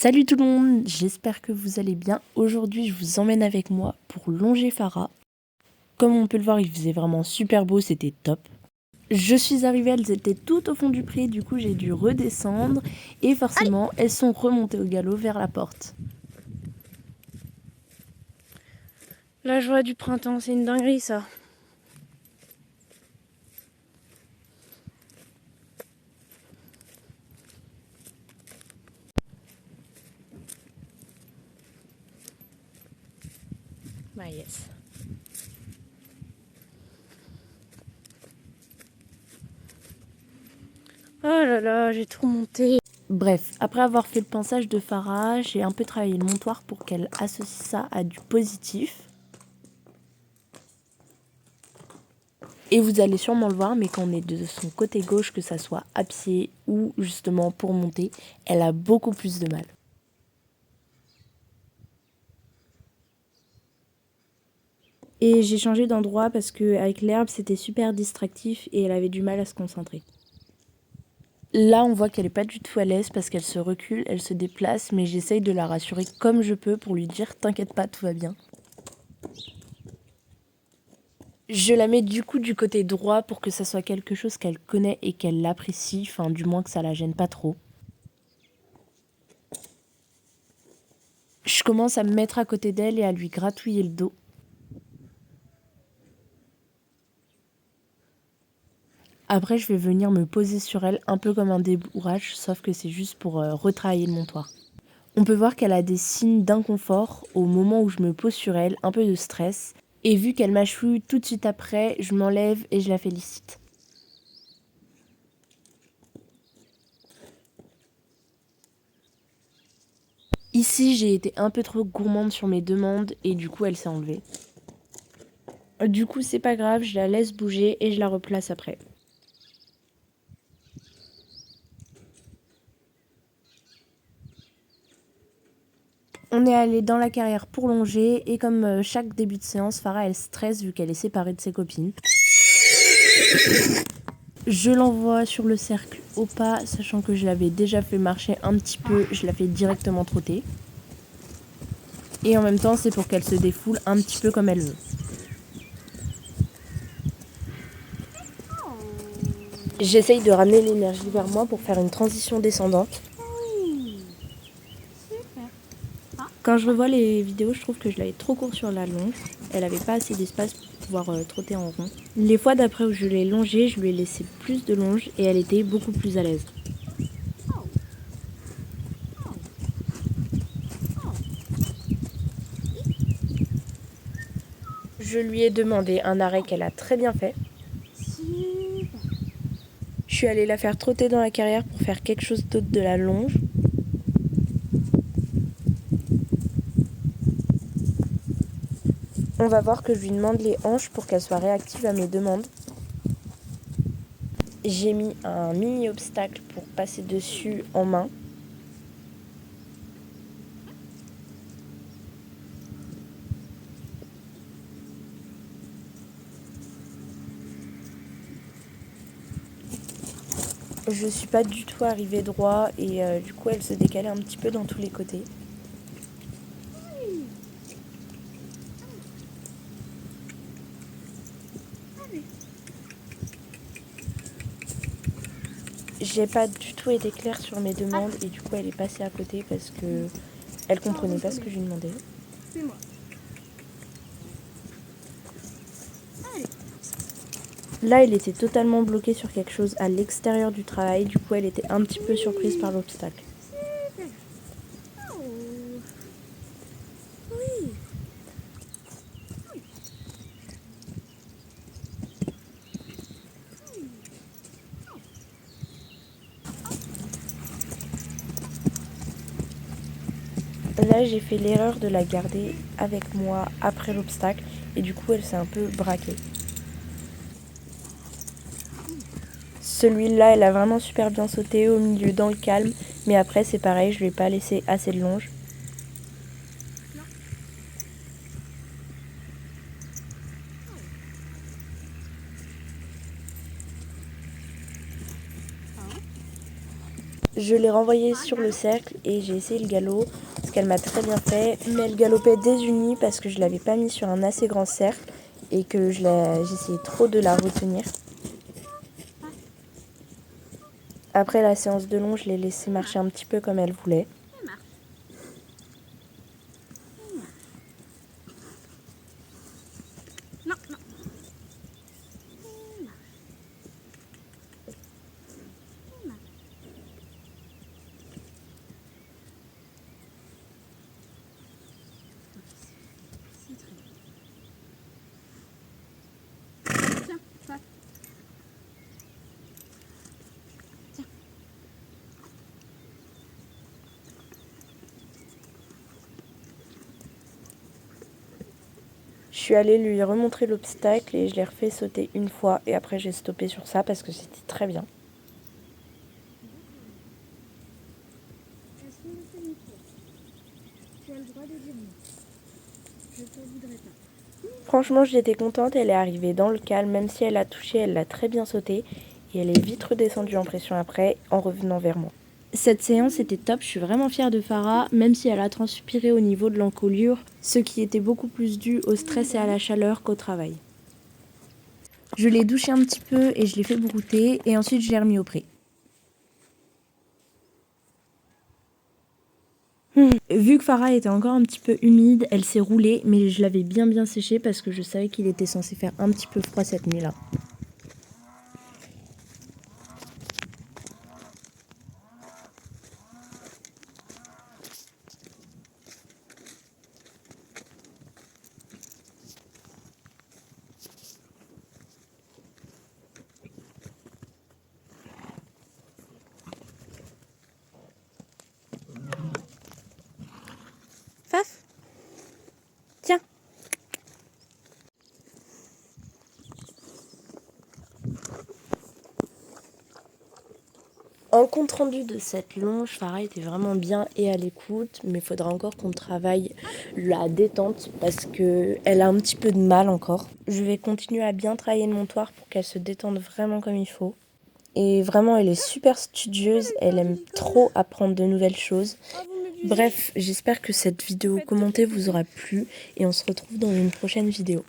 Salut tout le monde, j'espère que vous allez bien. Aujourd'hui, je vous emmène avec moi pour longer Farah. Comme on peut le voir, il faisait vraiment super beau, c'était top. Je suis arrivée, elles étaient toutes au fond du pré, du coup j'ai dû redescendre et forcément, elles sont remontées au galop vers la porte. La joie du printemps, c'est une dinguerie ça. Bah yes. Oh là là, j'ai tout monté. Bref, après avoir fait le pinçage de Farah, j'ai un peu travaillé le montoir pour qu'elle associe ça à du positif. Et vous allez sûrement le voir, mais quand on est de son côté gauche, que ça soit à pied ou justement pour monter, elle a beaucoup plus de mal. Et j'ai changé d'endroit parce que avec l'herbe c'était super distractif et elle avait du mal à se concentrer. Là, on voit qu'elle est pas du tout à l'aise parce qu'elle se recule, elle se déplace, mais j'essaye de la rassurer comme je peux pour lui dire « T'inquiète pas, tout va bien ». Je la mets du coup du côté droit pour que ça soit quelque chose qu'elle connaît et qu'elle l'apprécie, enfin du moins que ça la gêne pas trop. Je commence à me mettre à côté d'elle et à lui gratouiller le dos. Après, je vais venir me poser sur elle un peu comme un débourrage, sauf que c'est juste pour retravailler le montoir. On peut voir qu'elle a des signes d'inconfort au moment où je me pose sur elle, un peu de stress. Et vu qu'elle mâchouille tout de suite après, je m'enlève et je la félicite. Ici, j'ai été un peu trop gourmande sur mes demandes et du coup, elle s'est enlevée. Du coup, c'est pas grave, je la laisse bouger et je la replace après. On est allé dans la carrière pour longer et comme chaque début de séance, Farah elle stresse vu qu'elle est séparée de ses copines. Je l'envoie sur le cercle au pas, sachant que je l'avais déjà fait marcher un petit peu, je la fais directement trotter. Et en même temps, c'est pour qu'elle se défoule un petit peu comme elle veut. J'essaye de ramener l'énergie vers moi pour faire une transition descendante. Quand je revois les vidéos, je trouve que je l'avais trop court sur la longe. Elle avait pas assez d'espace pour pouvoir trotter en rond. Les fois d'après où je l'ai longée, je lui ai laissé plus de longe et elle était beaucoup plus à l'aise. Je lui ai demandé un arrêt qu'elle a très bien fait. Je suis allée la faire trotter dans la carrière pour faire quelque chose d'autre de la longe. On va voir que je lui demande les hanches pour qu'elle soit réactive à mes demandes. J'ai mis un mini obstacle pour passer dessus en main. Je suis pas du tout arrivée droit et du coup elle se décalait un petit peu dans tous les côtés. J'ai pas du tout été claire sur mes demandes et du coup elle est passée à côté parce que elle comprenait pas ce que je lui demandais. Là elle était totalement bloquée sur quelque chose à l'extérieur du travail, du coup elle était un petit peu surprise par l'obstacle. Là j'ai fait l'erreur de la garder avec moi après l'obstacle et du coup elle s'est un peu braquée. Celui-là elle a vraiment super bien sauté au milieu dans le calme, mais après c'est pareil, je lui ai pas laissé assez de longe. Je l'ai renvoyée sur le cercle et j'ai essayé le galop, ce qu'elle m'a très bien fait. Mais elle galopait désunie parce que je l'avais pas mis sur un assez grand cercle et que j'essayais trop de la retenir. Après la séance de long, je l'ai laissée marcher un petit peu comme elle voulait. Je suis allée lui remontrer l'obstacle et je l'ai refait sauter une fois et après j'ai stoppé sur ça parce que c'était très bien. Franchement, j'étais contente, elle est arrivée dans le calme, même si elle a touché, elle l'a très bien sauté et elle est vite redescendue en pression après en revenant vers moi. Cette séance était top, je suis vraiment fière de Farah, même si elle a transpiré au niveau de l'encolure, ce qui était beaucoup plus dû au stress et à la chaleur qu'au travail. Je l'ai douché un petit peu et je l'ai fait brouter et ensuite je l'ai remis au pré. Vu que Farah était encore un petit peu humide, elle s'est roulée, mais je l'avais bien séché parce que je savais qu'il était censé faire un petit peu froid cette nuit-là. Faf, tiens. En compte rendu de cette longe, Farah était vraiment bien et à l'écoute, mais il faudra encore qu'on travaille la détente parce qu'elle a un petit peu de mal encore. Je vais continuer à bien travailler le montoir pour qu'elle se détende vraiment comme il faut. Et vraiment, elle est super studieuse, elle aime trop apprendre de nouvelles choses. Bref, j'espère que cette vidéo commentée vous aura plu et on se retrouve dans une prochaine vidéo.